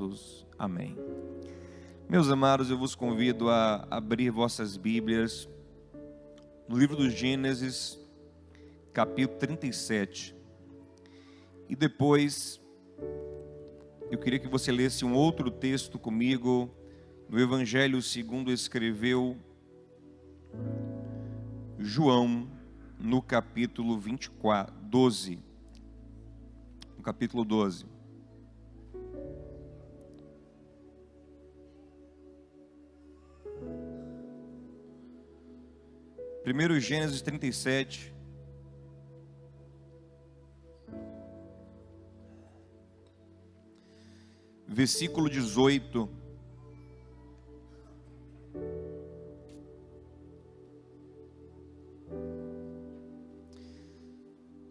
Jesus. Amém. Meus amados, eu vos convido a abrir vossas Bíblias no livro do Gênesis, capítulo 37. E depois, eu queria que você lesse um outro texto comigo, no Evangelho segundo escreveu João, no capítulo 12. No capítulo 12. Primeiro Gênesis 37. Versículo 18.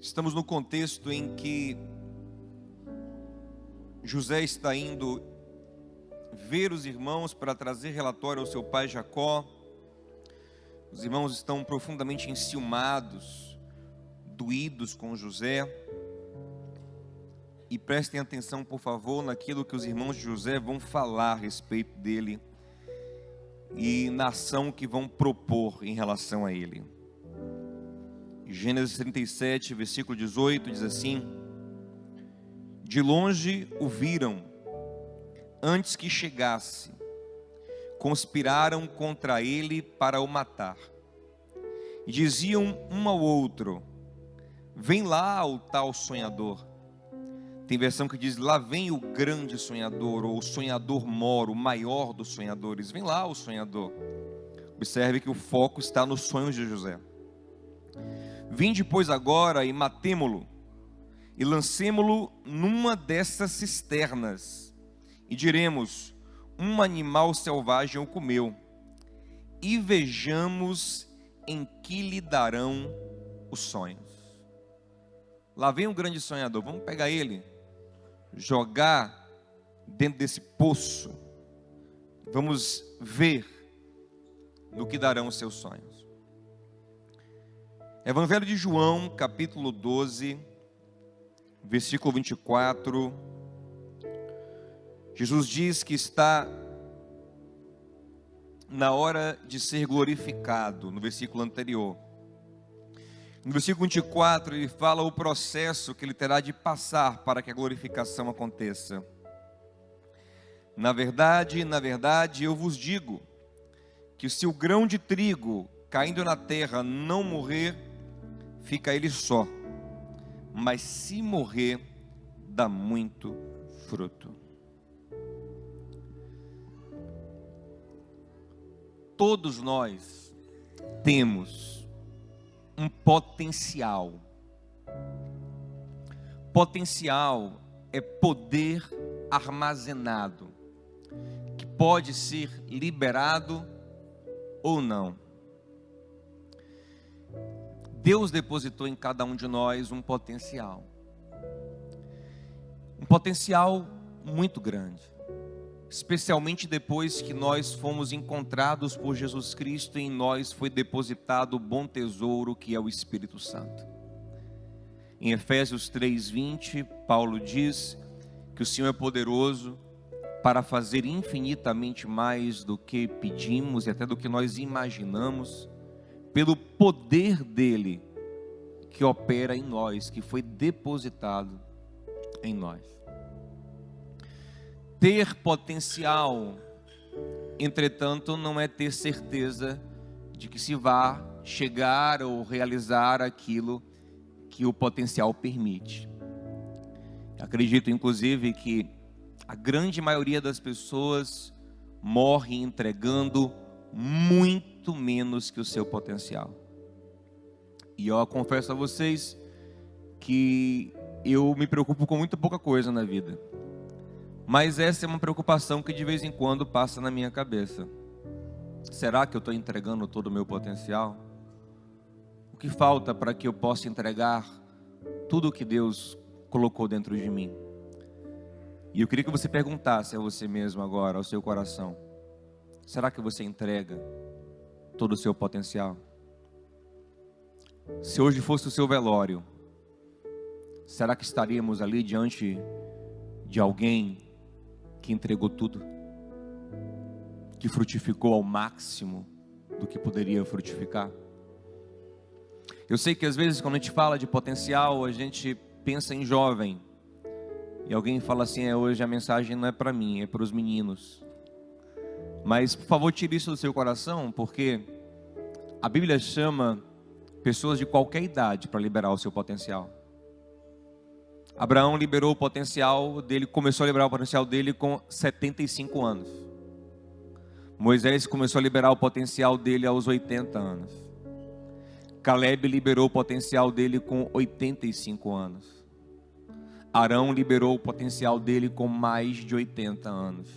Estamos no contexto em que José está indo ver os irmãos para trazer relatório ao seu pai Jacó. Os irmãos estão profundamente enciumados, doídos com José. E prestem atenção, por favor, naquilo que os irmãos de José vão falar a respeito dele e na ação que vão propor em relação a ele. Gênesis 37, versículo 18, diz assim: de longe o viram, antes que chegasse, conspiraram contra ele para o matar. E diziam um ao outro: vem lá o tal sonhador. Tem versão que diz: lá vem o grande sonhador, ou o sonhador mor, o maior dos sonhadores. Vem lá o sonhador. Observe que o foco está nos sonhos de José. Vinde, pois, agora e matemo-lo, e lancemo-lo numa dessas cisternas, e diremos: um animal selvagem o comeu, e vejamos em que lhe darão os sonhos. Lá vem o grande sonhador, vamos pegar ele, jogar dentro desse poço, vamos ver no que darão os seus sonhos. Evangelho de João, capítulo 12, versículo 24. Jesus diz que está na hora de ser glorificado, no versículo anterior. No versículo 24, ele fala o processo que ele terá de passar para que a glorificação aconteça. Na verdade, eu vos digo, que se o grão de trigo caindo na terra não morrer, fica ele só, mas se morrer, dá muito fruto. Todos nós temos um potencial. Potencial é poder armazenado, que pode ser liberado ou não. Deus depositou em cada um de nós um potencial muito grande, especialmente depois que nós fomos encontrados por Jesus Cristo e em nós foi depositado o bom tesouro que é o Espírito Santo. Em Efésios 3:20, Paulo diz que o Senhor é poderoso para fazer infinitamente mais do que pedimos e até do que nós imaginamos, pelo poder dele que opera em nós, que foi depositado em nós. Ter potencial, entretanto, não é ter certeza de que se vá chegar ou realizar aquilo que o potencial permite. Acredito, inclusive, que a grande maioria das pessoas morre entregando muito menos que o seu potencial. E eu confesso a vocês que eu me preocupo com muito pouca coisa na vida. Mas essa é uma preocupação que de vez em quando passa na minha cabeça. Será que eu estou entregando todo o meu potencial? O que falta para que eu possa entregar tudo o que Deus colocou dentro de mim? E eu queria que você perguntasse a você mesmo agora, ao seu coração: será que você entrega todo o seu potencial? Se hoje fosse o seu velório, será que estaríamos ali diante de alguém que entregou tudo, que frutificou ao máximo do que poderia frutificar. Eu sei que às vezes quando a gente fala de potencial, a gente pensa em jovem. E alguém fala assim, hoje a mensagem não é para mim, é para os meninos. Mas por favor, tire isso do seu coração, porque a Bíblia chama pessoas de qualquer idade para liberar o seu potencial. Abraão liberou o potencial dele, começou a liberar o potencial dele com 75 anos. Moisés começou a liberar o potencial dele aos 80 anos. Caleb liberou o potencial dele com 85 anos. Arão liberou o potencial dele com mais de 80 anos.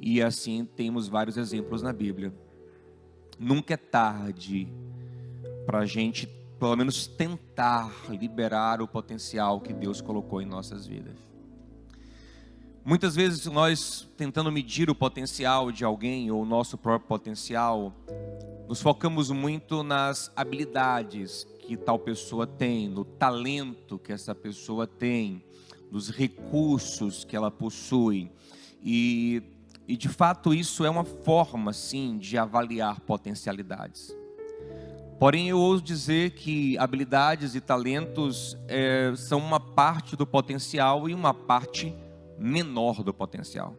E assim temos vários exemplos na Bíblia. Nunca é tarde para a gente, pelo menos, tentar liberar o potencial que Deus colocou em nossas vidas. Muitas vezes nós, tentando medir o potencial de alguém, ou o nosso próprio potencial, nos focamos muito nas habilidades que tal pessoa tem, no talento que essa pessoa tem, nos recursos que ela possui. E de fato isso é uma forma, sim, de avaliar potencialidades. Porém, eu ouso dizer que habilidades e talentos são uma parte do potencial e uma parte menor do potencial.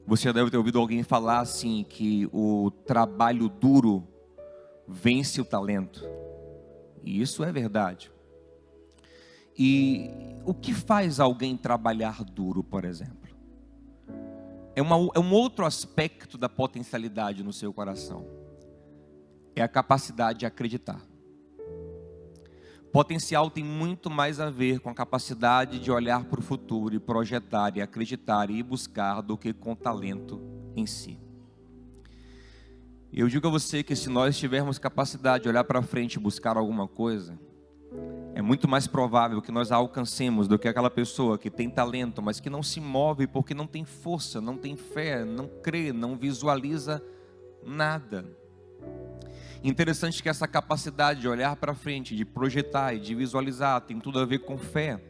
Você já deve ter ouvido alguém falar assim, que o trabalho duro vence o talento. E isso é verdade. E o que faz alguém trabalhar duro, por exemplo? É um outro aspecto da potencialidade no seu coração. É a capacidade de acreditar. Potencial tem muito mais a ver com a capacidade de olhar para o futuro e projetar e acreditar e buscar do que com talento em si. Eu digo a você que se nós tivermos capacidade de olhar para frente e buscar alguma coisa, é muito mais provável que nós a alcancemos do que aquela pessoa que tem talento, mas que não se move porque não tem força, não tem fé, não crê, não visualiza nada. Interessante que essa capacidade de olhar para frente, de projetar e de visualizar, tem tudo a ver com fé.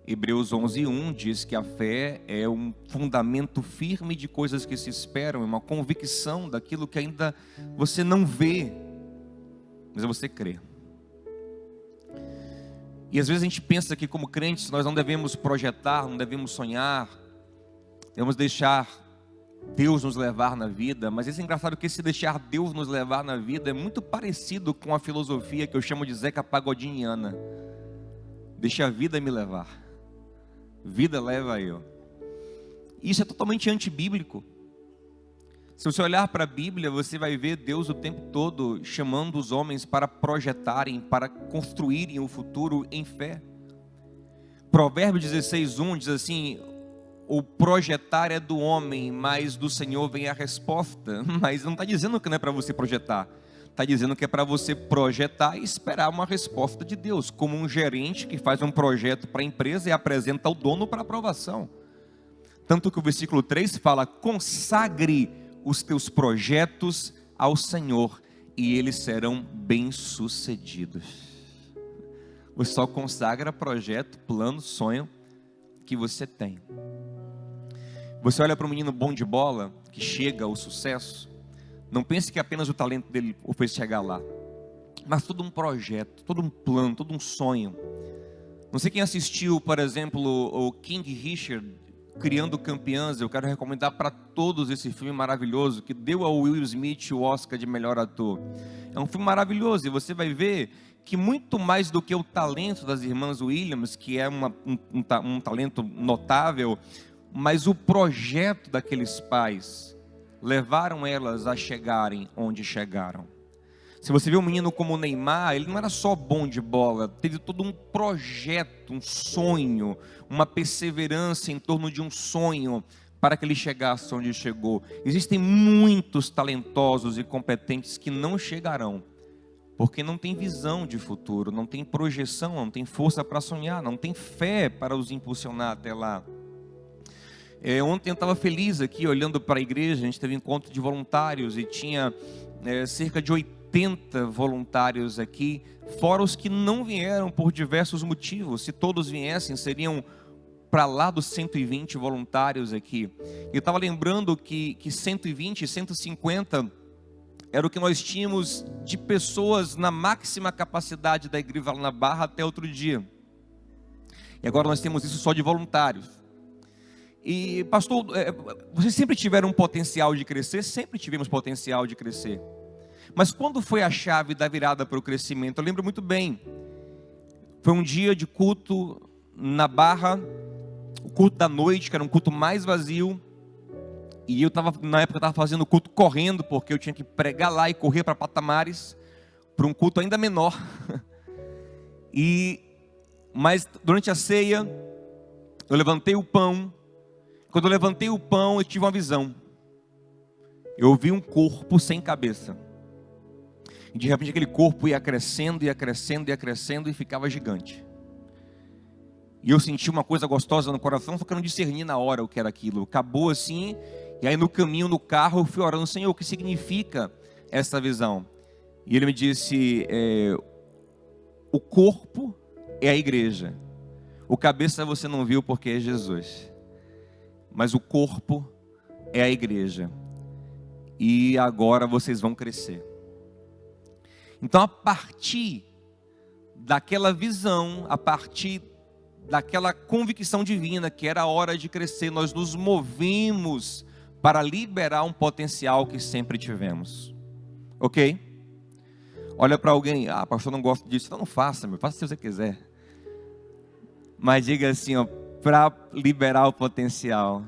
Hebreus 11:1 diz que a fé é um fundamento firme de coisas que se esperam, é uma convicção daquilo que ainda você não vê, mas você crê. E às vezes a gente pensa que como crentes nós não devemos projetar, não devemos sonhar, devemos deixar Deus nos levar na vida. Mas é engraçado que esse deixar Deus nos levar na vida é muito parecido com a filosofia que eu chamo de Zeca Pagodiniana. Deixa a vida me levar, vida leva eu. Isso é totalmente antibíblico. Se você olhar para a Bíblia, você vai ver Deus o tempo todo chamando os homens para projetarem, para construírem o futuro em fé. Provérbios 16:1 diz assim: o projetar é do homem, mas do Senhor vem a resposta. Mas não está dizendo que não é para você projetar, está dizendo que é para você projetar e esperar uma resposta de Deus, como um gerente que faz um projeto para a empresa e apresenta ao dono para aprovação. Tanto que o versículo 3 fala: consagre os teus projetos ao Senhor e eles serão bem-sucedidos. Você só consagra projeto, plano, sonho que você tem. Você olha para um menino bom de bola, que chega ao sucesso, não pense que apenas o talento dele o fez chegar lá, mas todo um projeto, todo um plano, todo um sonho. Não sei quem assistiu, por exemplo, o King Richard, Criando Campeãs. Eu quero recomendar para todos esse filme maravilhoso, que deu ao Will Smith o Oscar de melhor ator. É um filme maravilhoso, e você vai ver que muito mais do que o talento das irmãs Williams, que é um talento notável, mas o projeto daqueles pais levaram elas a chegarem onde chegaram. Se você vê um menino como o Neymar, ele não era só bom de bola, teve todo um projeto, um sonho, uma perseverança em torno de um sonho para que ele chegasse onde chegou. Existem muitos talentosos e competentes que não chegarão, porque não tem visão de futuro, não tem projeção, não tem força para sonhar, não tem fé para os impulsionar até lá. Ontem eu estava feliz aqui, olhando para a igreja, a gente teve um encontro de voluntários e tinha cerca de 80 voluntários aqui, fora os que não vieram por diversos motivos. Se todos viessem, seriam para lá dos 120 voluntários aqui. Eu estava lembrando que 120, 150 era o que nós tínhamos de pessoas na máxima capacidade da igreja lá na Barra até outro dia. E agora nós temos isso só de voluntários. E pastor, vocês sempre tiveram um potencial de crescer? Sempre tivemos potencial de crescer. Mas quando foi a chave da virada para o crescimento? Eu lembro muito bem. Foi um dia de culto na Barra, o culto da noite, que era um culto mais vazio. E na época eu estava fazendo o culto correndo, porque eu tinha que pregar lá e correr para Patamares, para um culto ainda menor. Mas durante a ceia, eu levantei o pão. Quando eu levantei o pão, eu tive uma visão. Eu vi um corpo sem cabeça. E de repente aquele corpo ia crescendo, ia crescendo, ia crescendo e ficava gigante. E eu senti uma coisa gostosa no coração, só que eu não discerni na hora o que era aquilo. Acabou assim, e aí no caminho, no carro, eu fui orando: Senhor, o que significa essa visão? E Ele me disse: o corpo é a igreja. O cabeça você não viu porque é Jesus. Mas o corpo é a igreja. E agora vocês vão crescer. Então, a partir daquela visão, a partir daquela convicção divina que era a hora de crescer, nós nos movemos para liberar um potencial que sempre tivemos. Ok? Olha para alguém: ah, pastor, não gosto disso. Então não faça, faça se você quiser. Mas diga assim, ó: para liberar o potencial,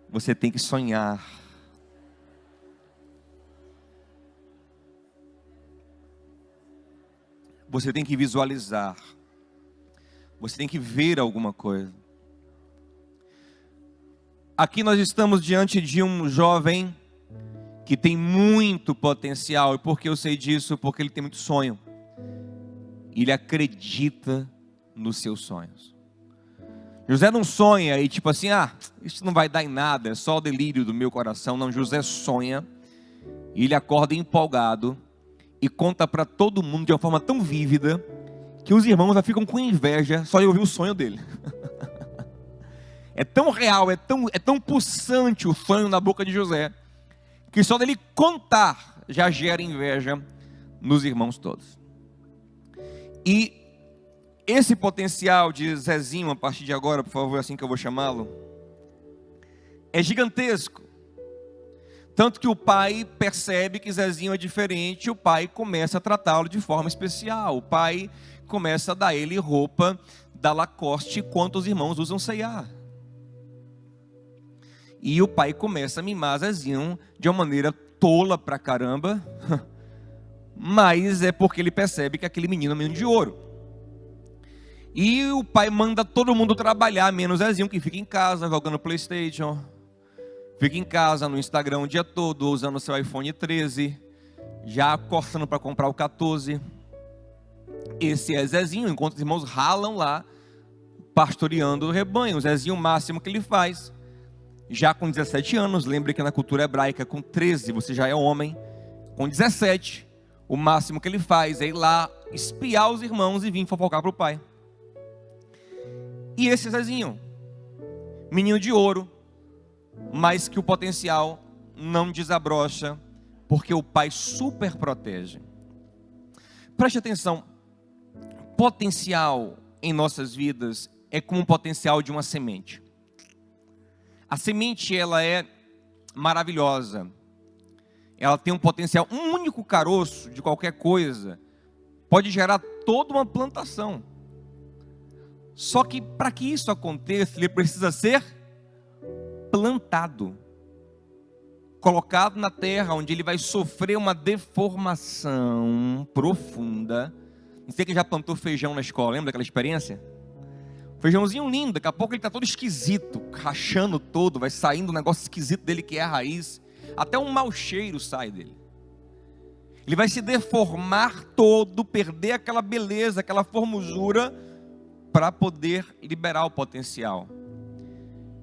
você tem que sonhar. Você tem que visualizar. Você tem que ver alguma coisa. Aqui nós estamos diante de um jovem que tem muito potencial. E por que eu sei disso? Porque ele tem muito sonho. Ele acredita nos seus sonhos. José não sonha e tipo assim: ah, isso não vai dar em nada, é só o delírio do meu coração. Não, José sonha. E ele acorda empolgado e conta para todo mundo de uma forma tão vívida que os irmãos já ficam com inveja só de ouvir o sonho dele. É tão real, é tão pulsante o sonho na boca de José, que só dele contar já gera inveja nos irmãos todos. E esse potencial de Zezinho, a partir de agora, por favor, é assim que eu vou chamá-lo, é gigantesco. Tanto que o pai percebe que Zezinho é diferente, e o pai começa a tratá-lo de forma especial. O pai começa a dar ele roupa da Lacoste, enquanto os irmãos usam C&A. E o pai começa a mimar Zezinho de uma maneira tola pra caramba, mas é porque ele percebe que aquele menino é menino de ouro. E o pai manda todo mundo trabalhar, menos Zezinho, que fica em casa jogando PlayStation. Fica em casa no Instagram o dia todo, usando o seu iPhone 13, já coçando para comprar o 14. Esse é Zezinho, enquanto os irmãos ralam lá, pastoreando o rebanho. O Zezinho, o máximo que ele faz, já com 17 anos, lembre que na cultura hebraica, com 13 você já é homem, com 17, o máximo que ele faz é ir lá espiar os irmãos e vir fofocar para o pai. E esse Zezinho, menino de ouro, mas que o potencial não desabrocha, porque o pai super protege. Preste atenção: potencial em nossas vidas é como o potencial de uma semente. A semente, ela é maravilhosa. Ela tem um potencial, um único caroço de qualquer coisa pode gerar toda uma plantação. Só que para que isso aconteça, ele precisa ser plantado, colocado na terra, onde ele vai sofrer uma deformação profunda. Você que já plantou feijão na escola, lembra daquela experiência? Feijãozinho lindo, daqui a pouco ele está todo esquisito, rachando todo, vai saindo um negócio esquisito dele que é a raiz, até um mau cheiro sai dele. Ele vai se deformar todo, perder aquela beleza, aquela formosura, para poder liberar o potencial.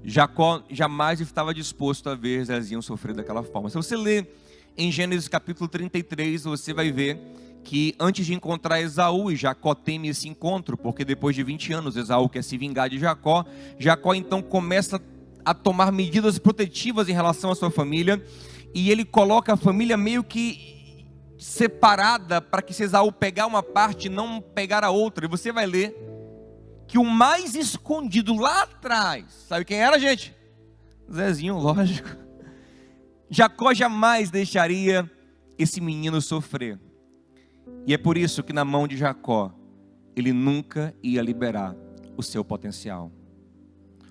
Jacó jamais estava disposto a ver Zezinho sofrer daquela forma. Se você ler em Gênesis capítulo 33, você vai ver que antes de encontrar Esaú, e Jacó teme esse encontro, porque depois de 20 anos Esaú quer se vingar de Jacó, Jacó então começa a tomar medidas protetivas em relação à sua família, e ele coloca a família meio que separada, para que se Esaú pegar uma parte, não pegar a outra. E você vai ler que o mais escondido lá atrás, sabe quem era, gente? Zezinho, lógico. Jacó jamais deixaria esse menino sofrer. E é por isso que na mão de Jacó, ele nunca ia liberar o seu potencial.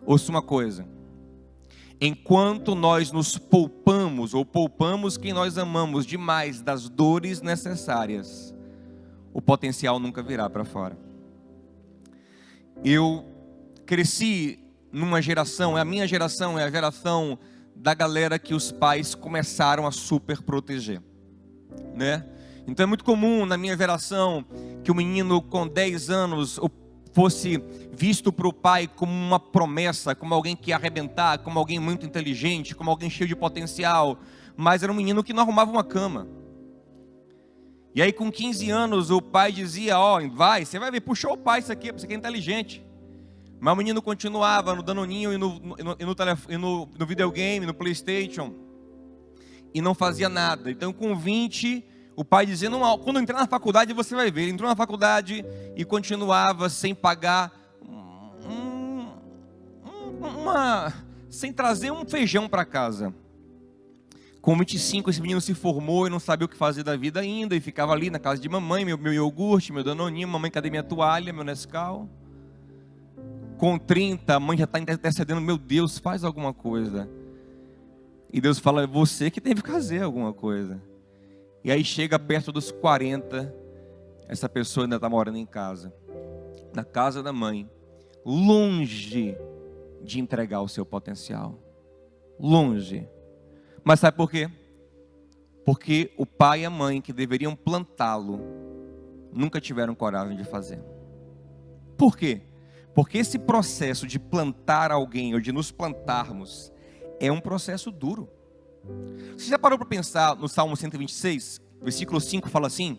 Ouça uma coisa: enquanto nós nos poupamos, ou poupamos quem nós amamos demais das dores necessárias, o potencial nunca virá para fora. Eu cresci numa geração, a minha geração é a geração da galera que os pais começaram a super proteger, né? Então é muito comum na minha geração que o menino com 10 anos fosse visto para o pai como uma promessa, como alguém que ia arrebentar, como alguém muito inteligente, como alguém cheio de potencial, mas era um menino que não arrumava uma cama. E aí com 15 anos o pai dizia: você vai ver, puxou o pai isso aqui é inteligente. Mas o menino continuava no Danoninho e no videogame, no PlayStation, e não fazia nada. Então com 20, o pai dizia: não, quando entrar na faculdade você vai ver. Ele entrou na faculdade e continuava sem pagar, sem trazer um feijão para casa. Com 25 esse menino se formou e não sabia o que fazer da vida ainda, e ficava ali na casa de mamãe, meu iogurte, meu Danoninho, mamãe, cadê minha toalha, meu Nescau? Com 30, a mãe já está intercedendo: meu Deus, faz alguma coisa. E Deus fala: é você que tem que fazer alguma coisa. E aí chega perto dos 40, essa pessoa ainda está morando em casa, na casa da mãe, longe de entregar o seu potencial. Longe. Mas sabe por quê? Porque o pai e a mãe que deveriam plantá-lo, nunca tiveram coragem de fazer. Por quê? Porque esse processo de plantar alguém, ou de nos plantarmos, é um processo duro. Você já parou para pensar no Salmo 126, versículo 5, fala assim: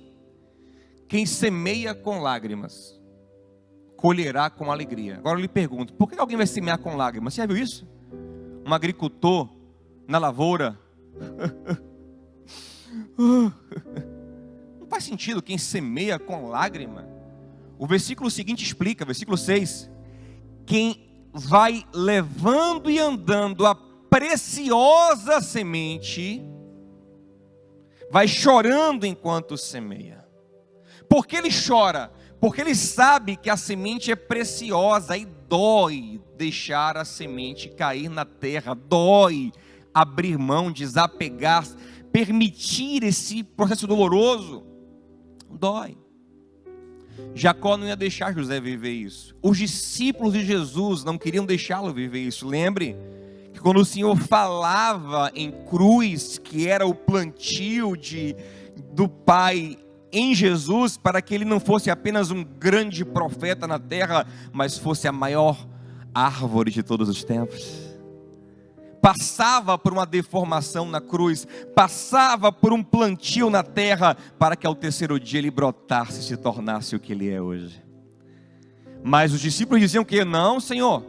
quem semeia com lágrimas, colherá com alegria. Agora eu lhe pergunto, por que alguém vai semear com lágrimas? Você já viu isso? Um agricultor na lavoura. Não faz sentido quem semeia com lágrima. O versículo seguinte explica, versículo 6: quem vai levando e andando a preciosa semente, vai chorando enquanto semeia. Por que ele chora? Porque ele sabe que a semente é preciosa, e dói deixar a semente cair na terra, dói abrir mão, desapegar, permitir esse processo doloroso, dói. Jacó não ia deixar José viver isso. Os discípulos de Jesus não queriam deixá-lo viver isso. Lembre que quando o Senhor falava em cruz, que era o plantio do Pai em Jesus, para que ele não fosse apenas um grande profeta na terra, mas fosse a maior árvore de todos os tempos. Passava por uma deformação na cruz, passava por um plantio na terra, para que ao terceiro dia ele brotasse e se tornasse o que ele é hoje. Mas os discípulos diziam que não, Senhor,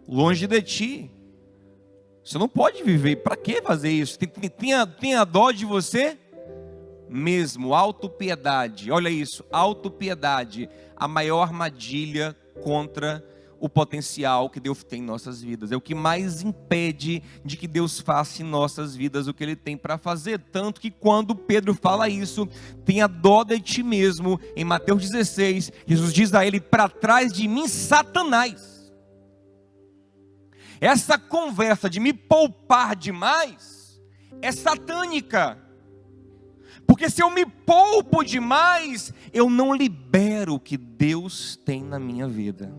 longe de ti, você não pode viver, para que fazer isso? Tenha dó de você mesmo. Autopiedade, olha isso, autopiedade, a maior armadilha contra o potencial que Deus tem em nossas vidas. É o que mais impede de que Deus faça em nossas vidas o que Ele tem para fazer. Tanto que quando Pedro fala isso, tenha dó de ti mesmo, em Mateus 16, Jesus diz a ele: para trás de mim, Satanás. Essa conversa de me poupar demais é satânica. Porque se eu me poupo demais, eu não libero o que Deus tem na minha vida.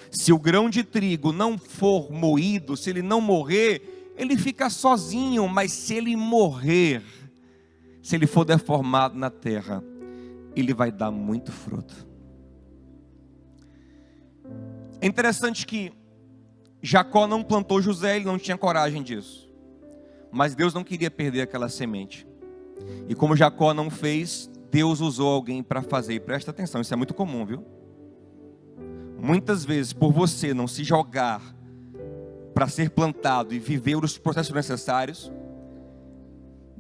Se o grão de trigo não for moído, se ele não morrer, ele fica sozinho. Mas se ele morrer, se ele for deformado na terra, ele vai dar muito fruto. É interessante que Jacó não plantou José, ele não tinha coragem disso. Mas Deus não queria perder aquela semente. E como Jacó não fez, Deus usou alguém para fazer. E presta atenção, isso é muito comum, viu? Muitas vezes, por você não se jogar para ser plantado e viver os processos necessários,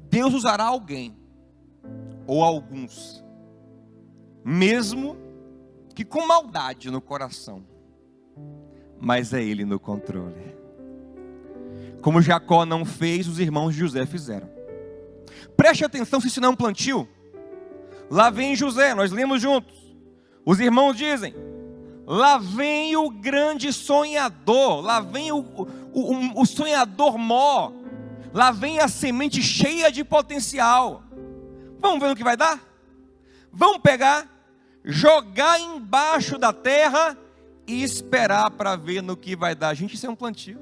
Deus usará alguém, ou alguns, mesmo que com maldade no coração, mas é Ele no controle. Como Jacó não fez, os irmãos de José fizeram. Preste atenção se isso não é um plantio. Lá vem José, nós lemos juntos. Os irmãos dizem: lá vem o grande sonhador, lá vem o sonhador mó, lá vem a semente cheia de potencial. Vamos ver o que vai dar? Vamos pegar, jogar embaixo da terra e esperar para ver no que vai dar. Gente, isso é um plantio.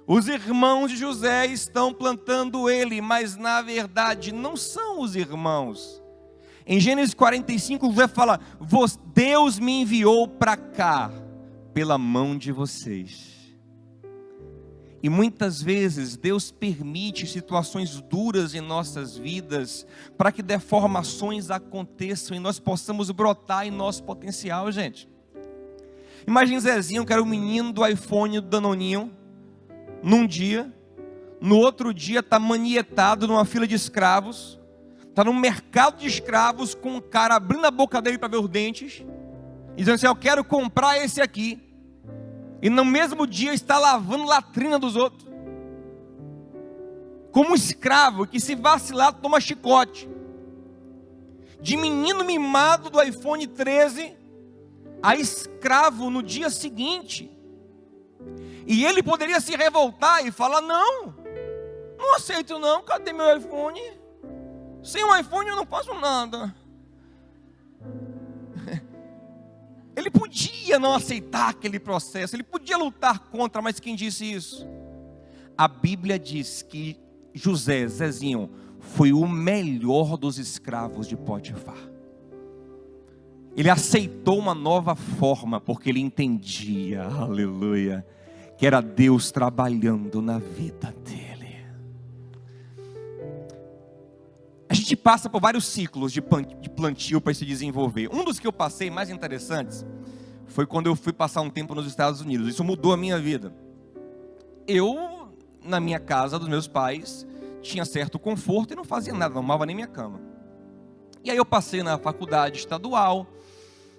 Os irmãos de José estão plantando ele, mas na verdade não são os irmãos. Em Gênesis 45, José fala: Deus me enviou para cá pela mão de vocês. E muitas vezes Deus permite situações duras em nossas vidas para que deformações aconteçam e nós possamos brotar em nosso potencial, gente. Imagina Zezinho, que era o menino do iPhone do Danoninho, num dia, no outro dia está manietado numa fila de escravos, está no mercado de escravos com um cara abrindo a boca dele para ver os dentes, e dizendo assim: eu quero comprar esse aqui. E no mesmo dia está lavando latrina dos outros, como um escravo que, se vacilar, toma chicote. De menino mimado do iPhone 13 a escravo no dia seguinte. E ele poderia se revoltar e falar: não aceito não, cadê meu iPhone? Sem um iPhone eu não faço nada. Ele podia não aceitar aquele processo, ele podia lutar contra, mas quem disse isso? A Bíblia diz que José, Zezinho, foi o melhor dos escravos de Potifar. Ele aceitou uma nova forma, porque ele entendia, aleluia, que era Deus trabalhando na vida dele. A gente passa por vários ciclos de plantio para se desenvolver. Um dos que eu passei mais interessantes foi quando eu fui passar um tempo nos Estados Unidos. Isso mudou a minha vida. Eu, na minha casa dos meus pais, tinha certo conforto e não fazia nada, não arrumava nem minha cama. E aí eu passei na faculdade estadual,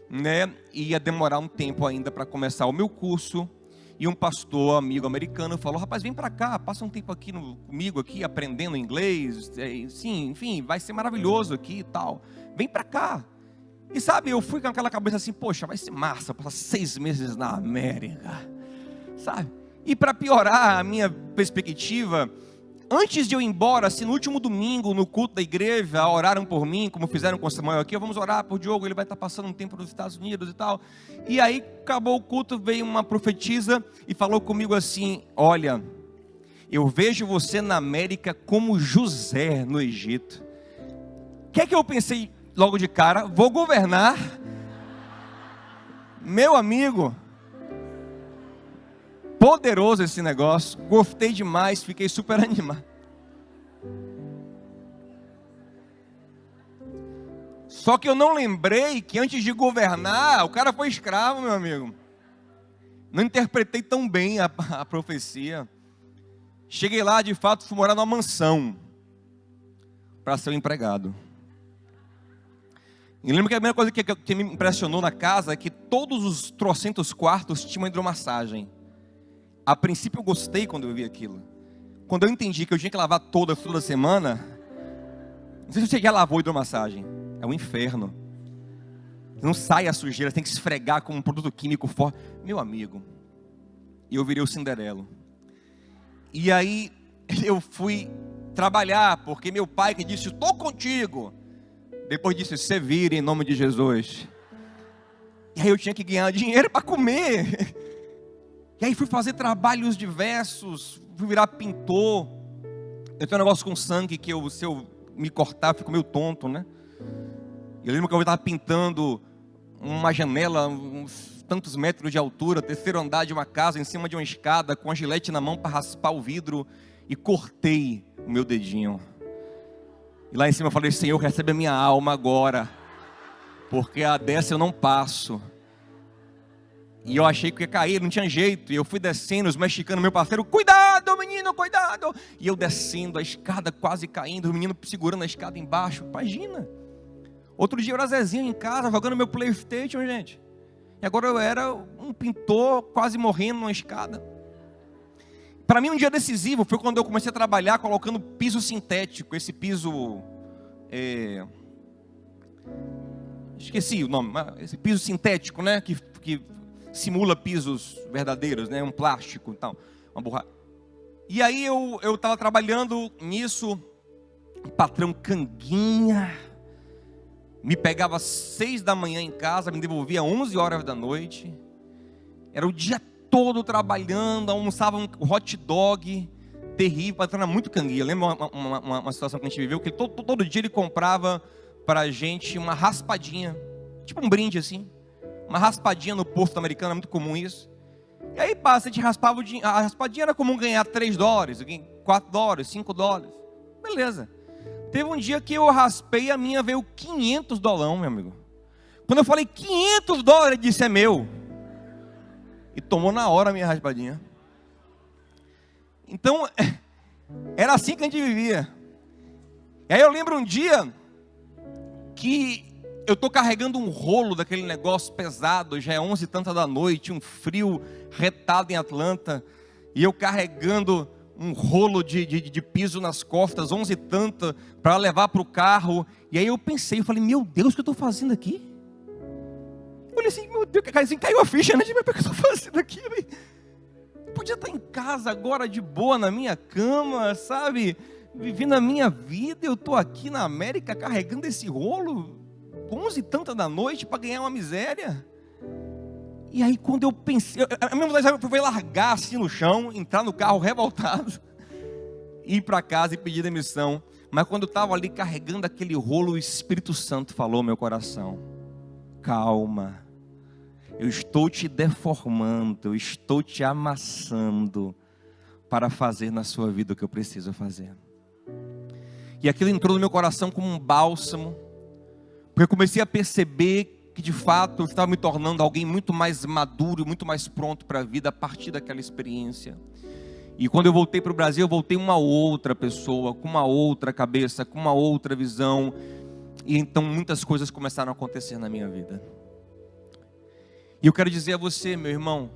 né? Ia demorar um tempo ainda para começar o meu curso. E um pastor amigo americano falou: rapaz, vem para cá, passa um tempo aqui comigo aqui, aprendendo inglês, sim, enfim, vai ser maravilhoso aqui e tal, vem para cá. E sabe, eu fui com aquela cabeça assim: poxa, vai ser massa, passar 6 meses na América, sabe? E para piorar a minha perspectiva, antes de eu ir embora, assim, no último domingo, no culto da igreja, oraram por mim, como fizeram com o Samuel aqui: vamos orar por Diogo, ele vai estar passando um tempo nos Estados Unidos e tal. E aí, acabou o culto, veio uma profetisa e falou comigo assim: olha, eu vejo você na América como José no Egito. O que é que eu pensei logo de cara? Vou governar. Meu amigo, poderoso esse negócio, gostei demais, fiquei super animado. Só que eu não lembrei que antes de governar, o cara foi escravo, meu amigo. Não interpretei tão bem a profecia. Cheguei lá, de fato, fui morar numa mansão para ser um empregado. E lembro que a primeira coisa que me impressionou na casa é que todos os trocentos quartos tinham uma hidromassagem. A princípio eu gostei quando eu vi aquilo. Quando eu entendi que eu tinha que lavar toda semana, não sei se você já lavou hidromassagem, é um inferno. Não sai a sujeira, tem que esfregar com um produto químico forte. Meu amigo, eu virei o Cinderelo. E aí eu fui trabalhar, porque meu pai que disse: estou contigo. Depois disse: você vira em nome de Jesus. E aí eu tinha que ganhar dinheiro para comer. E aí fui fazer trabalhos diversos, fui virar pintor. Eu tenho um negócio com sangue que se eu me cortar, fico meio tonto, né? Eu lembro que eu estava pintando uma janela, uns tantos metros de altura, terceiro andar de uma casa, em cima de uma escada, com a gilete na mão para raspar o vidro, e cortei o meu dedinho. E lá em cima eu falei: Senhor, recebe a minha alma agora, porque a dessa eu não passo. E eu achei que ia cair, não tinha jeito. E eu fui descendo, os mexicanos, meu parceiro: cuidado menino, cuidado. E eu descendo a escada, quase caindo, o menino segurando a escada embaixo. Imagina. Outro dia eu era Zezinho em casa, jogando meu PlayStation, gente. E agora eu era um pintor, quase morrendo numa escada. Para mim um dia decisivo foi quando eu comecei a trabalhar colocando piso sintético. Esse piso... esqueci o nome. Esse piso sintético, né? Que simula pisos verdadeiros, né? Um plástico e tal. Uma borracha. E aí eu estava trabalhando nisso. O patrão canguinha me pegava às 6 da manhã em casa, me devolvia às 11 horas da noite. Era o dia todo trabalhando, almoçava um hot dog terrível. O patrão era muito canguinha. Lembra uma situação que a gente viveu? Que todo dia ele comprava para a gente uma raspadinha, tipo um brinde assim. Uma raspadinha no posto americano, é muito comum isso. E aí passa, a gente raspava o dinheiro. A raspadinha era comum ganhar $3, $4, $5. Beleza. Teve um dia que eu raspei, a minha veio $500, meu amigo. Quando eu falei $500, ele disse: é meu. E tomou na hora a minha raspadinha. Então, era assim que a gente vivia. E aí eu lembro um dia que eu estou carregando um rolo daquele negócio pesado, já é 11 e tanta da noite, um frio retado em Atlanta, e eu carregando um rolo de piso nas costas, 11 e tanta, para levar para o carro. E aí eu pensei, eu falei: meu Deus, o que eu estou fazendo aqui? Eu olhei assim: meu Deus, assim, caiu a ficha, né? O que eu estou fazendo aqui? Eu podia estar em casa agora de boa, na minha cama, sabe? Vivendo a minha vida. Eu estou aqui na América carregando esse rolo 11 e tanta da noite para ganhar uma miséria. E aí quando eu pensei, a minha vontade foi largar assim no chão, entrar no carro revoltado, ir para casa e pedir demissão. Mas quando eu estava ali carregando aquele rolo, o Espírito Santo falou ao meu coração: calma, eu estou te deformando, eu estou te amassando para fazer na sua vida o que eu preciso fazer. E aquilo entrou no meu coração como um bálsamo, porque eu comecei a perceber que de fato eu estava me tornando alguém muito mais maduro, muito mais pronto para a vida a partir daquela experiência. E quando eu voltei para o Brasil, eu voltei uma outra pessoa, com uma outra cabeça, com uma outra visão. E então muitas coisas começaram a acontecer na minha vida. E eu quero dizer a você, meu irmão,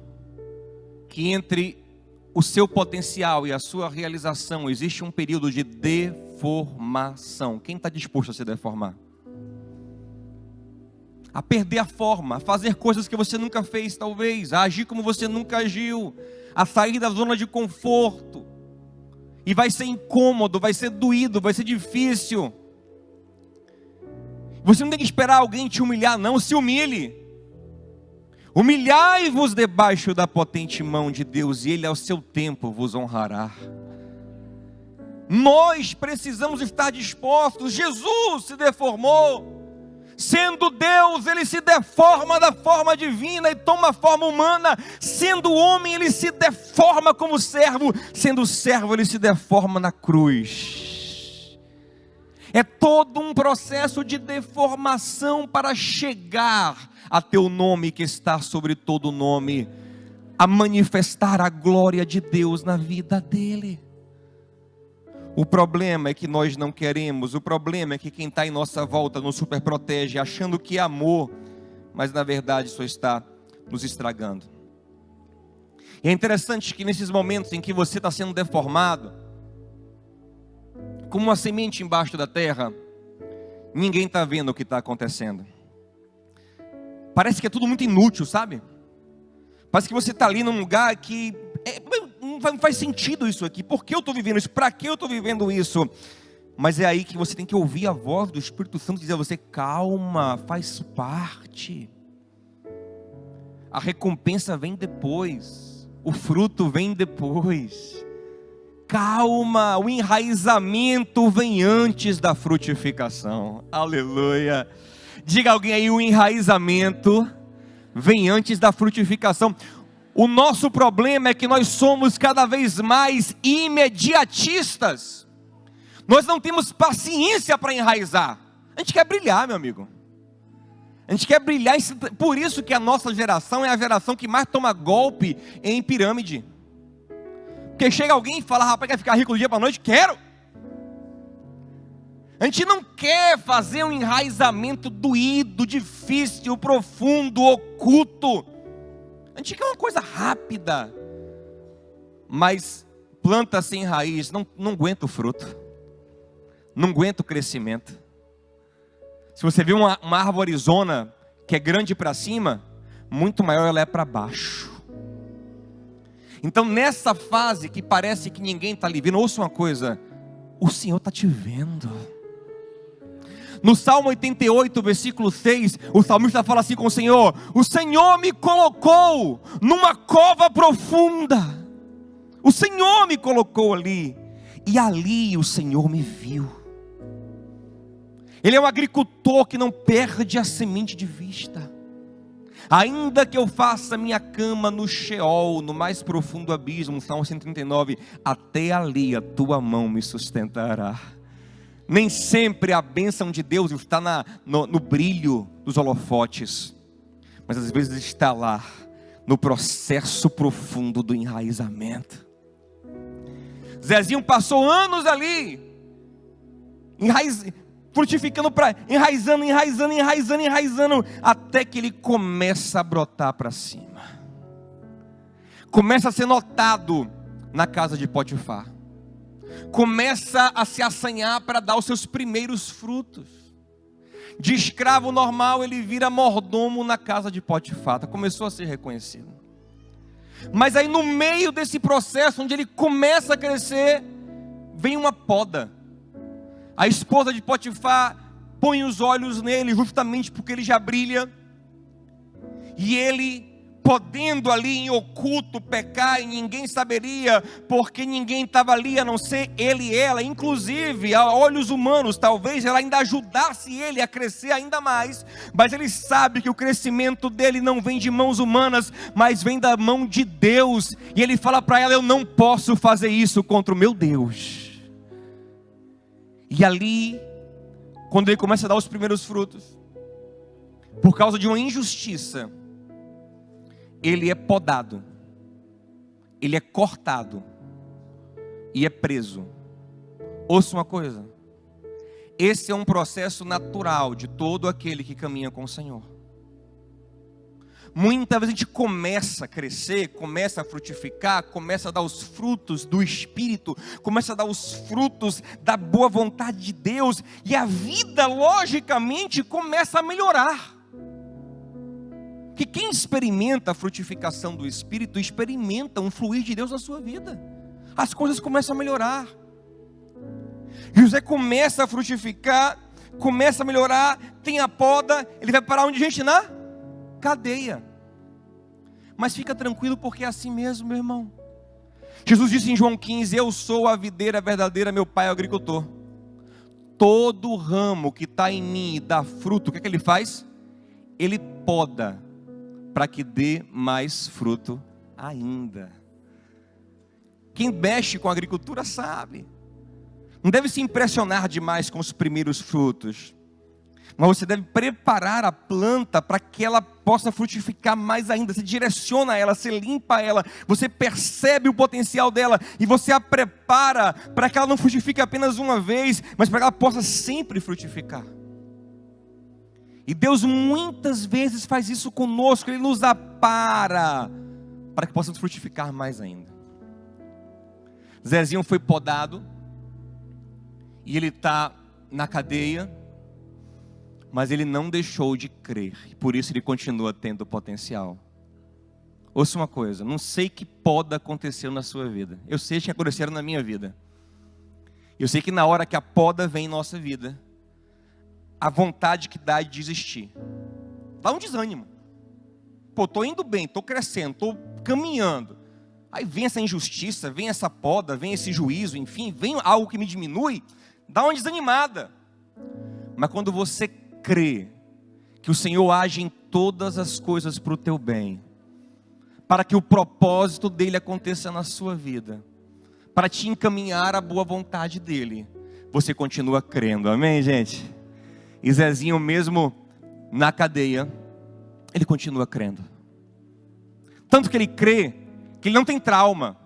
que entre o seu potencial e a sua realização existe um período de deformação. Quem está disposto a se deformar? A perder a forma, a fazer coisas que você nunca fez talvez, a agir como você nunca agiu, a sair da zona de conforto. E vai ser incômodo, vai ser doído, vai ser difícil. Você não tem que esperar alguém te humilhar, não. Se humilhe. Humilhai-vos debaixo da potente mão de Deus, e Ele ao seu tempo vos honrará. Nós precisamos estar dispostos. Jesus se deformou. Sendo Deus, Ele se deforma da forma divina e toma forma humana. Sendo homem, Ele se deforma como servo. Sendo servo, Ele se deforma na cruz. É todo um processo de deformação para chegar a teu nome que está sobre todo nome, a manifestar a glória de Deus na vida dele. O problema é que nós não queremos. O problema é que quem está em nossa volta nos superprotege, achando que é amor, mas na verdade só está nos estragando. E é interessante que nesses momentos em que você está sendo deformado, como uma semente embaixo da terra, ninguém está vendo o que está acontecendo. Parece que é tudo muito inútil, sabe? Parece que você está ali num lugar que não faz sentido isso aqui. Por que eu estou vivendo isso? Para que eu estou vivendo isso? Mas é aí que você tem que ouvir a voz do Espírito Santo dizer a você: calma, faz parte. A recompensa vem depois. O fruto vem depois. Calma, o enraizamento vem antes da frutificação. Aleluia. Diga a alguém aí: o enraizamento vem antes da frutificação. O nosso problema é que nós somos cada vez mais imediatistas. Nós não temos paciência para enraizar. A gente quer brilhar, meu amigo. A gente quer brilhar. Por isso que a nossa geração é a geração que mais toma golpe em pirâmide. Porque chega alguém e fala: rapaz, quer ficar rico do dia para a noite? Quero. A gente não quer fazer um enraizamento doído, difícil, profundo, oculto. A gente quer uma coisa rápida. Mas planta sem raiz não aguenta o fruto. Não aguenta o crescimento. Se você vê uma arvorizona que é grande para cima, muito maior ela é para baixo. Então nessa fase que parece que ninguém está ali vendo, ouça uma coisa: o Senhor está te vendo. No Salmo 88, versículo 6, o salmista fala assim com o Senhor: o Senhor me colocou numa cova profunda. O Senhor me colocou ali, e ali o Senhor me viu. Ele é um agricultor que não perde a semente de vista. Ainda que eu faça minha cama no Sheol, no mais profundo abismo, Salmo 139, até ali a tua mão me sustentará. Nem sempre a bênção de Deus está no brilho dos holofotes, mas às vezes está lá, no processo profundo do enraizamento. Zezinho passou anos ali, frutificando, enraizando, até que ele começa a brotar para cima. Começa a ser notado na casa de Potifar. Começa a se assanhar para dar os seus primeiros frutos. De escravo normal, ele vira mordomo na casa de Potifar. Começou a ser reconhecido. Mas aí no meio desse processo, onde ele começa a crescer, vem uma poda. A esposa de Potifar põe os olhos nele, justamente porque ele já brilha. E ele, podendo ali em oculto pecar, e ninguém saberia, porque ninguém estava ali a não ser ele e ela. Inclusive, a olhos humanos, talvez ela ainda ajudasse ele a crescer ainda mais. Mas ele sabe que o crescimento dele não vem de mãos humanas, mas vem da mão de Deus. E ele fala para ela: eu não posso fazer isso contra o meu Deus. E ali, quando ele começa a dar os primeiros frutos, por causa de uma injustiça, ele é podado, ele é cortado e é preso. Ouça uma coisa: esse é um processo natural de todo aquele que caminha com o Senhor. Muitas vezes a gente começa a crescer, começa a frutificar, começa a dar os frutos do Espírito, começa a dar os frutos da boa vontade de Deus, e a vida logicamente começa a melhorar. Que quem experimenta a frutificação do Espírito, experimenta um fluir de Deus na sua vida. As coisas começam a melhorar. José começa a frutificar, começa a melhorar, tem a poda, ele vai parar onde, gente? Na cadeia. Mas fica tranquilo, porque é assim mesmo, meu irmão. Jesus disse em João 15: eu sou a videira verdadeira, meu pai é o agricultor. Todo ramo que está em mim e dá fruto, o que é que ele faz? Ele poda, para que dê mais fruto ainda. Quem mexe com a agricultura sabe. Não deve se impressionar demais com os primeiros frutos, mas você deve preparar a planta para que ela possa frutificar mais ainda. Você direciona ela, você limpa ela, você percebe o potencial dela e você a prepara para que ela não frutifique apenas uma vez, mas para que ela possa sempre frutificar. E Deus muitas vezes faz isso conosco. Ele nos apara para que possamos frutificar mais ainda. Zezinho foi podado e ele está na cadeia, mas ele não deixou de crer, e por isso ele continua tendo potencial. Ouça uma coisa: não sei que poda aconteceu na sua vida, eu sei que aconteceram na minha vida. Eu sei que na hora que a poda vem em nossa vida, a vontade que dá de desistir, dá um desânimo. Pô, estou indo bem, estou crescendo, estou caminhando. Aí vem essa injustiça, vem essa poda, vem esse juízo, enfim, vem algo que me diminui, dá uma desanimada. Mas quando você crê que o Senhor age em todas as coisas para o teu bem, para que o propósito dele aconteça na sua vida, para te encaminhar à boa vontade dele, você continua crendo, amém, gente? E Zezinho, mesmo na cadeia, ele continua crendo. Tanto que ele crê que ele não tem trauma.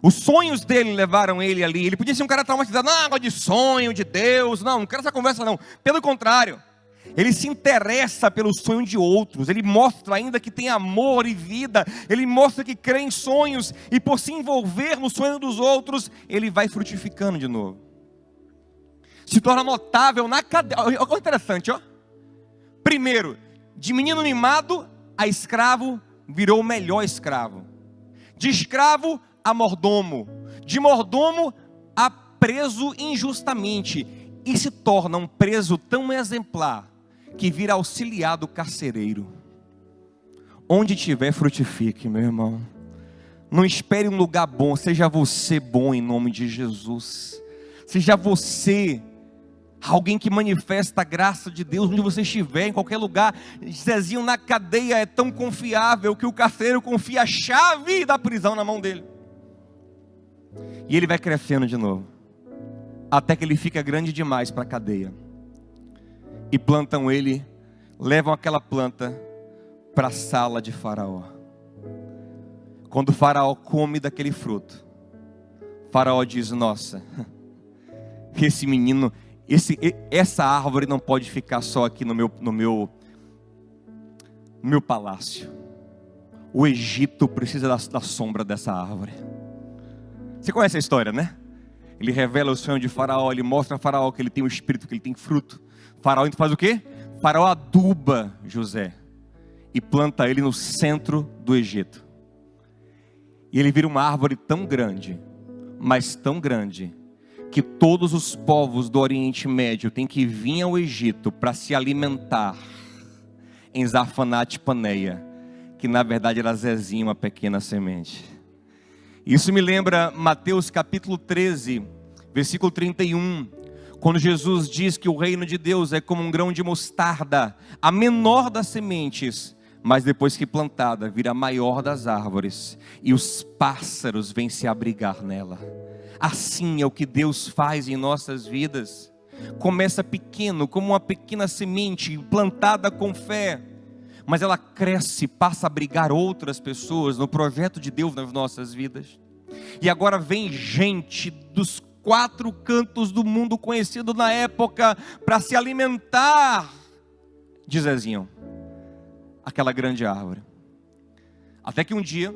Os sonhos dele levaram ele ali. Ele podia ser um cara traumatizado, não, negócio de sonho, de Deus, não quero essa conversa não. Pelo contrário, ele se interessa pelo sonho de outros. Ele mostra ainda que tem amor e vida. Ele mostra que crê em sonhos. E por se envolver no sonho dos outros, ele vai frutificando de novo. Se torna notável na cadeia. Olha que interessante, ó. Primeiro, de menino mimado a escravo, virou o melhor escravo. De escravo a mordomo. De mordomo a preso injustamente. E se torna um preso tão exemplar que vira auxiliar do carcereiro. Onde tiver, frutifique, meu irmão. Não espere um lugar bom. Seja você bom em nome de Jesus. Seja você alguém que manifesta a graça de Deus onde você estiver, em qualquer lugar. Zezinho na cadeia é tão confiável que o carcereiro confia a chave da prisão na mão dele. E ele vai crescendo de novo, até que ele fica grande demais para a cadeia. E plantam ele, levam aquela planta para a sala de Faraó. Quando o Faraó come daquele fruto, Faraó diz: nossa, esse menino, essa árvore não pode ficar só aqui no meu palácio. O Egito precisa da sombra dessa árvore. Você conhece a história, né? Ele revela o sonho de Faraó, ele mostra a Faraó que ele tem o espírito, que ele tem fruto. Faraó então faz o quê? Faraó aduba José e planta ele no centro do Egito. E ele vira uma árvore tão grande, mas tão grande, que todos os povos do Oriente Médio têm que vir ao Egito para se alimentar em Zafanate Paneia, que na verdade era Zezinho, uma pequena semente. Isso me lembra Mateus capítulo 13, versículo 31, quando Jesus diz que o reino de Deus é como um grão de mostarda, a menor das sementes, mas depois que plantada, vira a maior das árvores, e os pássaros vêm se abrigar nela. Assim é o que Deus faz em nossas vidas. Começa pequeno, como uma pequena semente plantada com fé, mas ela cresce, passa a abrigar outras pessoas no projeto de Deus nas nossas vidas. E agora vem gente dos 4 cantos do mundo conhecido na época para se alimentar de Zezinho, aquela grande árvore. Até que um dia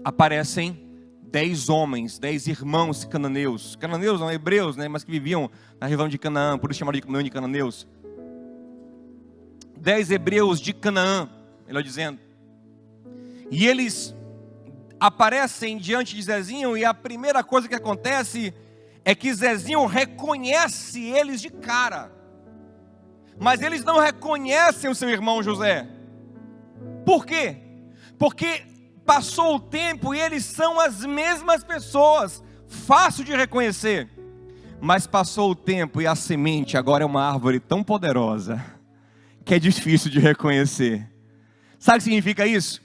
aparecem 10 homens, 10 irmãos cananeus. Cananeus não, hebreus, né? Mas que viviam na região de Canaã, por isso chamaram de cananeus. 10 hebreus de Canaã, melhor dizendo. E eles aparecem diante de Zezinho, e a primeira coisa que acontece é que Zezinho reconhece eles de cara. Mas eles não reconhecem o seu irmão José. Por quê? Porque passou o tempo e eles são as mesmas pessoas. Fácil de reconhecer. Mas passou o tempo e a semente agora é uma árvore tão poderosa que é difícil de reconhecer. Sabe o que significa isso?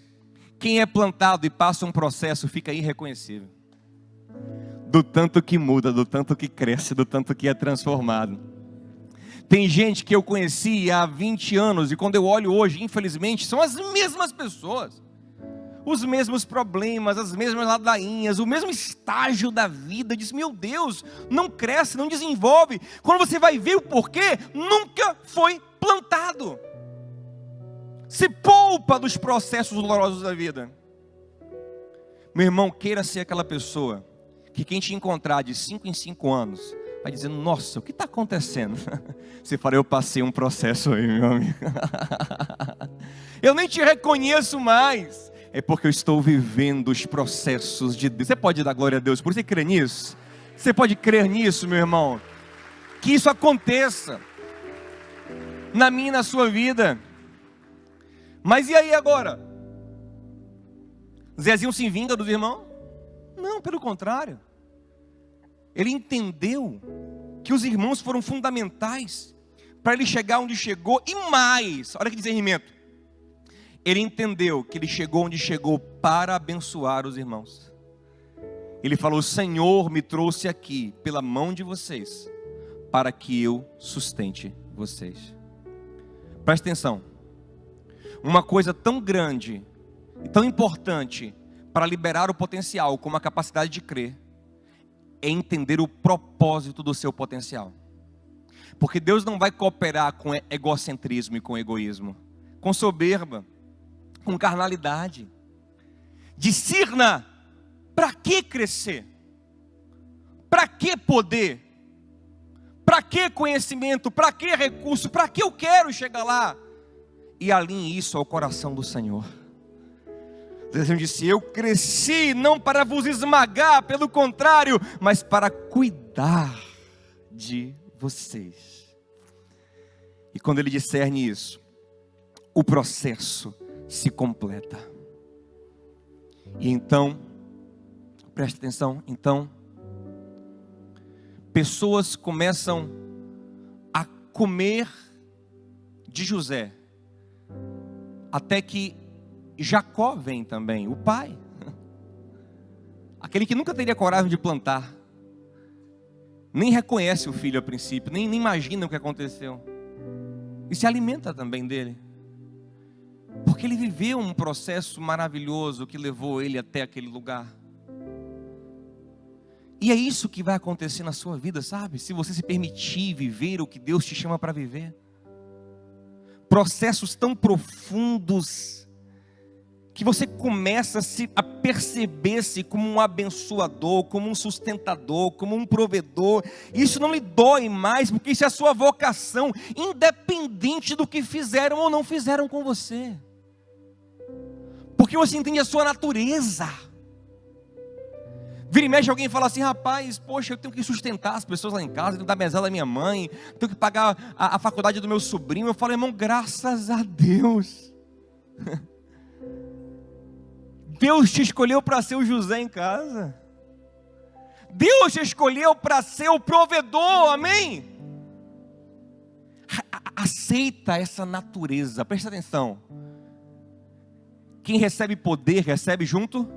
Quem é plantado e passa um processo fica irreconhecível. Do tanto que muda, do tanto que cresce, do tanto que é transformado. Tem gente que eu conheci há 20 anos e quando eu olho hoje, infelizmente, são as mesmas pessoas. Os mesmos problemas, as mesmas ladainhas, o mesmo estágio da vida. Diz: meu Deus, não cresce, não desenvolve. Quando você vai ver o porquê, nunca foi plantado. Se poupa dos processos dolorosos da vida. Meu irmão, queira ser aquela pessoa que quem te encontrar de 5 em 5 anos vai dizendo: nossa, o que está acontecendo? Você fala: eu passei um processo aí, meu amigo. Eu nem te reconheço mais. É porque eu estou vivendo os processos de Deus. Você pode dar glória a Deus por você crer nisso? Você pode crer nisso, meu irmão? Que isso aconteça na minha e na sua vida. Mas e aí agora? Zezinho se vinga dos irmãos? Não, pelo contrário. Ele entendeu que os irmãos foram fundamentais para ele chegar onde chegou. E mais, olha que discernimento. Ele entendeu que ele chegou onde chegou para abençoar os irmãos. Ele falou: o Senhor me trouxe aqui pela mão de vocês, para que eu sustente vocês. Preste atenção. Uma coisa tão grande e tão importante para liberar o potencial, como a capacidade de crer, é entender o propósito do seu potencial. Porque Deus não vai cooperar com egocentrismo e com egoísmo, com soberba, com carnalidade. Discirna, para que crescer? Para que poder? Para que conhecimento? Para que recurso? Para que eu quero chegar lá? E alinhe isso ao coração do Senhor. Deus disse: eu cresci não para vos esmagar, pelo contrário, mas para cuidar de vocês. E quando ele discerne isso, o processo se completa. E então, preste atenção, então, pessoas começam a comer de José, até que Jacó vem também, o pai, aquele que nunca teria coragem de plantar, nem reconhece o filho a princípio, nem imagina o que aconteceu, e se alimenta também dele, porque ele viveu um processo maravilhoso que levou ele até aquele lugar. E é isso que vai acontecer na sua vida, sabe? Se você se permitir viver o que Deus te chama para viver. Processos tão profundos, que você começa a perceber-se como um abençoador, como um sustentador, como um provedor. Isso não lhe dói mais, porque isso é a sua vocação, independente do que fizeram ou não fizeram com você. Porque você entende a sua natureza. Vira e mexe, alguém fala assim: rapaz, poxa, eu tenho que sustentar as pessoas lá em casa, tenho que dar mesada da minha mãe, tenho que pagar a faculdade do meu sobrinho. Eu falo: irmão, graças a Deus. Deus te escolheu para ser o José em casa. Deus te escolheu para ser o provedor, amém? Aceita essa natureza, presta atenção. Quem recebe poder, recebe junto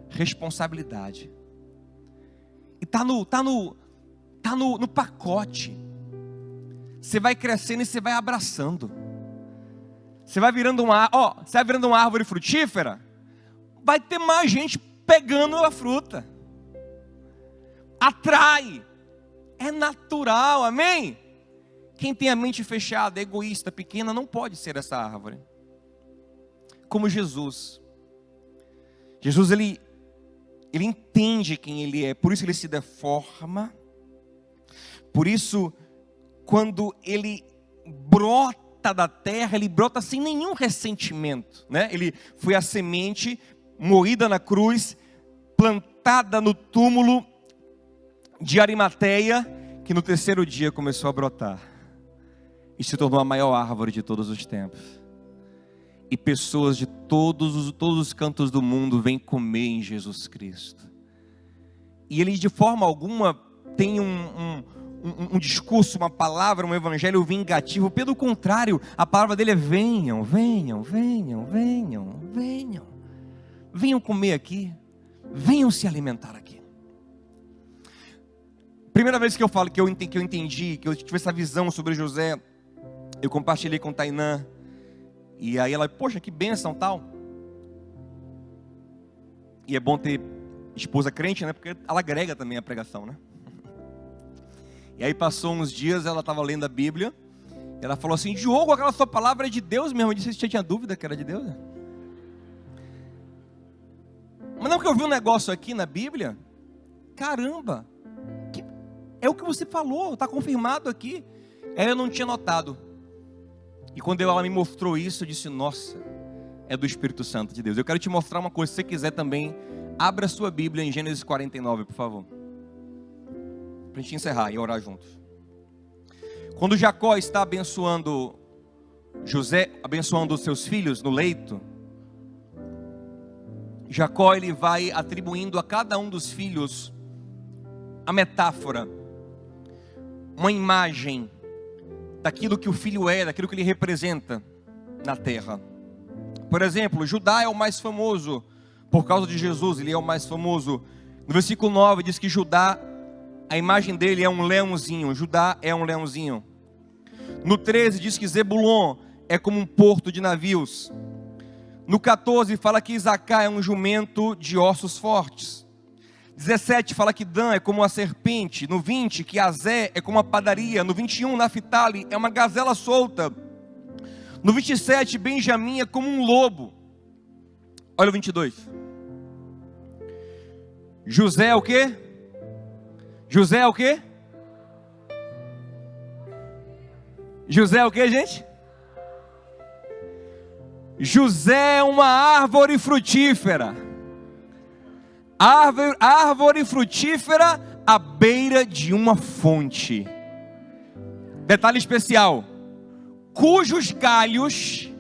responsabilidade. E tá no pacote. Você vai crescendo e você vai abraçando. Você vai virando uma árvore frutífera. Vai ter mais gente pegando a fruta. Atrai. É natural, amém? Quem tem a mente fechada, egoísta, pequena, não pode ser essa árvore. Como Jesus. Jesus, ele entende quem ele é, por isso ele se deforma. Por isso, quando ele brota da terra, ele brota sem nenhum ressentimento, né? Ele foi a semente moída na cruz, plantada no túmulo de Arimateia, que no terceiro dia começou a brotar e se tornou a maior árvore de todos os tempos. E pessoas de todos os cantos do mundo vêm comer em Jesus Cristo. E ele de forma alguma tem um discurso, uma palavra, um evangelho vingativo. Pelo contrário, a palavra dele é: venham, venham, venham, venham, venham. Venham comer aqui, venham se alimentar aqui. Primeira vez que eu falo que eu entendi, que eu tive essa visão sobre José, eu compartilhei com Tainã. E aí ela: poxa, que bênção tal. E é bom ter esposa crente, né? Porque ela agrega também a pregação, né? E aí passou uns dias, ela estava lendo a Bíblia. Ela falou assim: Diogo, aquela sua palavra é de Deus mesmo? Eu disse: você tinha dúvida que era de Deus? Mas não, que eu vi um negócio aqui na Bíblia. Caramba, é o que você falou, está confirmado aqui. Aí eu não tinha notado. E quando ela me mostrou isso, eu disse: nossa, é do Espírito Santo de Deus. Eu quero te mostrar uma coisa, se você quiser também, abra a sua Bíblia em Gênesis 49, por favor. Para a gente encerrar e orar juntos. Quando Jacó está abençoando José, abençoando os seus filhos no leito, Jacó, ele vai atribuindo a cada um dos filhos a metáfora, uma imagem daquilo que o filho é, daquilo que ele representa na terra. Por exemplo, Judá é o mais famoso por causa de Jesus, ele é o mais famoso No versículo 9 diz que Judá, a imagem dele é um leãozinho. Judá é um leãozinho. No 13 diz que Zebulon é como um porto de navios. No 14 fala que Isacar é um jumento de ossos fortes. 17 fala que Dan é como uma serpente. No 20 que Azé é como uma padaria. No 21 Naphtali é uma gazela solta. No 27 Benjamim é como um lobo. Olha o 22. José é o quê? José é o quê? José é o quê, gente? José é uma árvore frutífera. Árvore frutífera à beira de uma fonte. Detalhe especial: cujos galhos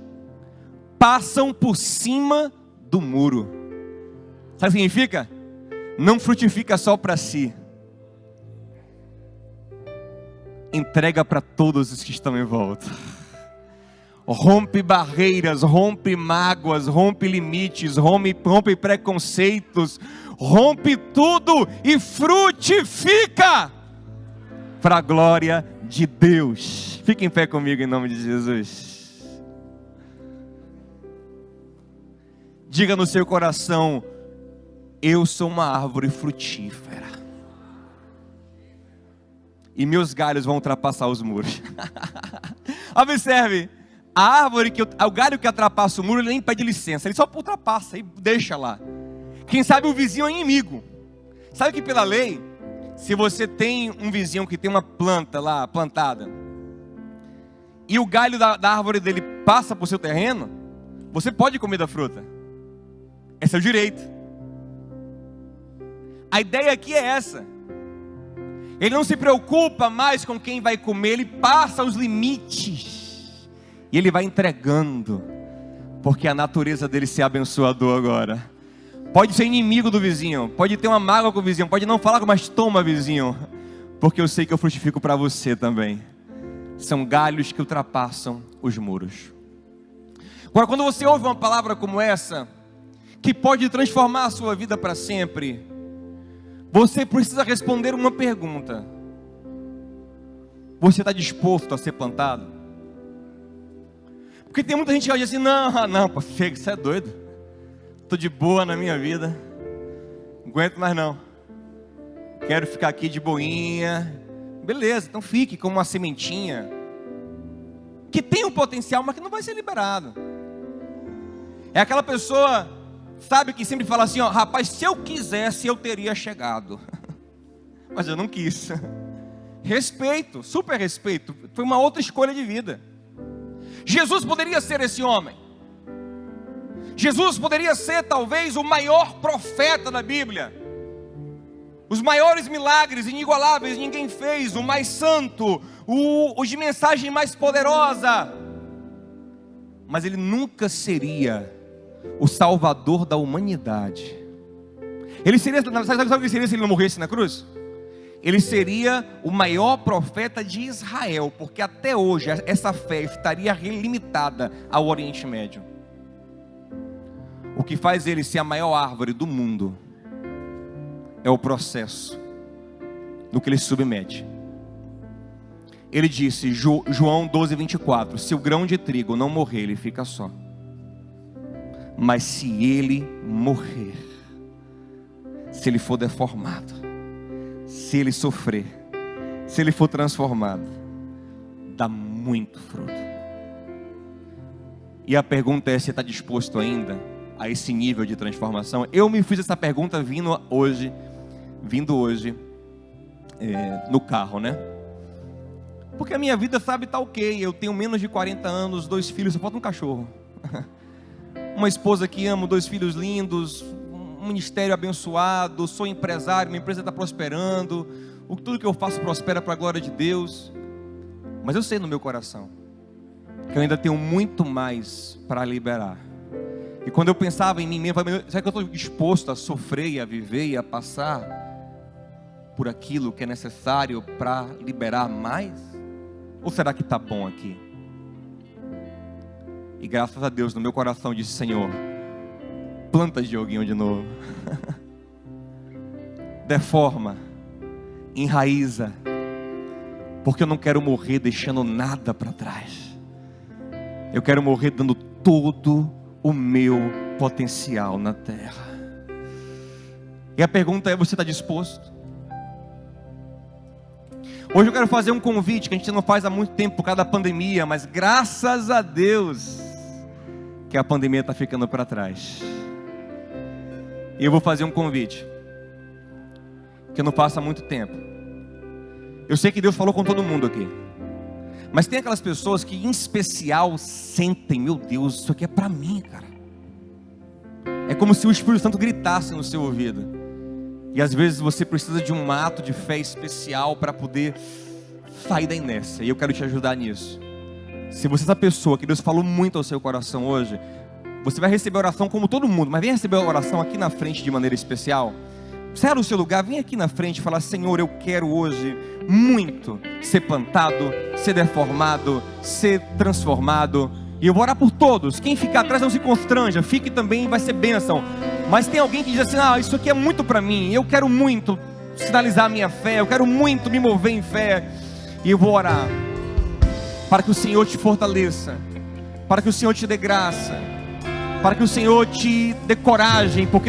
passam por cima do muro. Sabe o que significa? Não frutifica só para si. Entrega para todos os que estão em volta. Rompe barreiras, rompe mágoas, rompe limites, rompe preconceitos, rompe tudo e frutifica para a glória de Deus. Fique em pé comigo em nome de Jesus. Diga no seu coração: eu sou uma árvore frutífera. E meus galhos vão ultrapassar os muros. Observe, o galho que ultrapassa o muro, ele nem pede licença, ele só ultrapassa e deixa lá. Quem sabe o vizinho é inimigo. Sabe que pela lei, se você tem um vizinho que tem uma planta lá plantada, e o galho da árvore dele passa por seu terreno, você pode comer da fruta. É seu direito. A ideia aqui é essa. Ele não se preocupa mais com quem vai comer, ele passa os limites. E ele vai entregando, porque a natureza dele se abençoador agora. Pode ser inimigo do vizinho, pode ter uma mágoa com o vizinho, pode não falar, mas toma, vizinho, porque eu sei que eu frutifico para você também. São galhos que ultrapassam os muros. Agora, quando você ouve uma palavra como essa, que pode transformar a sua vida para sempre, você precisa responder uma pergunta: você está disposto a ser plantado? Porque tem muita gente que vai dizer assim: não, pô, chega, você é doido, estou de boa na minha vida, não aguento mais não, quero ficar aqui de boinha. Beleza, então fique como uma sementinha, que tem um potencial, mas que não vai ser liberado. É aquela pessoa, sabe, que sempre fala assim: ó, rapaz, se eu quisesse eu teria chegado, mas eu não quis. Respeito, super respeito, foi uma outra escolha de vida. Jesus poderia ser esse homem. Jesus poderia ser talvez o maior profeta da Bíblia. Os maiores milagres inigualáveis ninguém fez, o mais santo, o de mensagem mais poderosa. Mas ele nunca seria o salvador da humanidade. Ele seria, sabe o que seria se ele não morresse na cruz? Ele seria o maior profeta de Israel, porque até hoje essa fé estaria limitada ao Oriente Médio. O que faz ele ser a maior árvore do mundo é o processo no que ele se submete. Ele disse, João 12:24, se o grão de trigo não morrer, ele fica só. Mas se ele morrer, se ele for deformado, se ele sofrer, se ele for transformado, dá muito fruto. E a pergunta é: você está disposto ainda a esse nível de transformação? Eu me fiz essa pergunta vindo hoje no carro, né? Porque a minha vida, sabe, tá ok. Eu tenho menos de 40 anos, 2 filhos, só falta um cachorro. Uma esposa que amo, 2 filhos lindos, um ministério abençoado, sou empresário, minha empresa está prosperando, tudo que eu faço prospera para a glória de Deus. Mas eu sei no meu coração que eu ainda tenho muito mais para liberar. E quando eu pensava em mim mesmo, será que eu estou disposto a sofrer e a viver e a passar por aquilo que é necessário para liberar mais? Ou será que está bom aqui? E graças a Deus no meu coração disse: Senhor, planta Dioguinho de novo. deforma, enraiza, porque eu não quero morrer deixando nada para trás. Eu quero morrer dando todo o meu potencial na terra. E a pergunta é: você está disposto? Hoje eu quero fazer um convite que a gente não faz há muito tempo por causa da pandemia, mas graças a Deus que a pandemia está ficando para trás. E eu vou fazer um convite que eu não faço há muito tempo. Eu sei que Deus falou com todo mundo aqui, mas tem aquelas pessoas que em especial sentem: meu Deus, isso aqui é para mim, cara. É como se o Espírito Santo gritasse no seu ouvido. E às vezes você precisa de um ato de fé especial para poder sair da inércia. E eu quero te ajudar nisso. Se você é essa pessoa que Deus falou muito ao seu coração hoje, você vai receber oração como todo mundo, mas vem receber a oração aqui na frente de maneira especial. Sai do seu lugar, vem aqui na frente e fala: Senhor, eu quero hoje muito ser plantado, ser deformado, ser transformado. E eu vou orar por todos. Quem ficar atrás não se constranja, fique também, vai ser bênção. Mas tem alguém que diz assim: ah, isso aqui é muito para mim, eu quero muito sinalizar a minha fé, eu quero muito me mover em fé. E eu vou orar para que o Senhor te fortaleça, para que o Senhor te dê graça, para que o Senhor te dê coragem, porque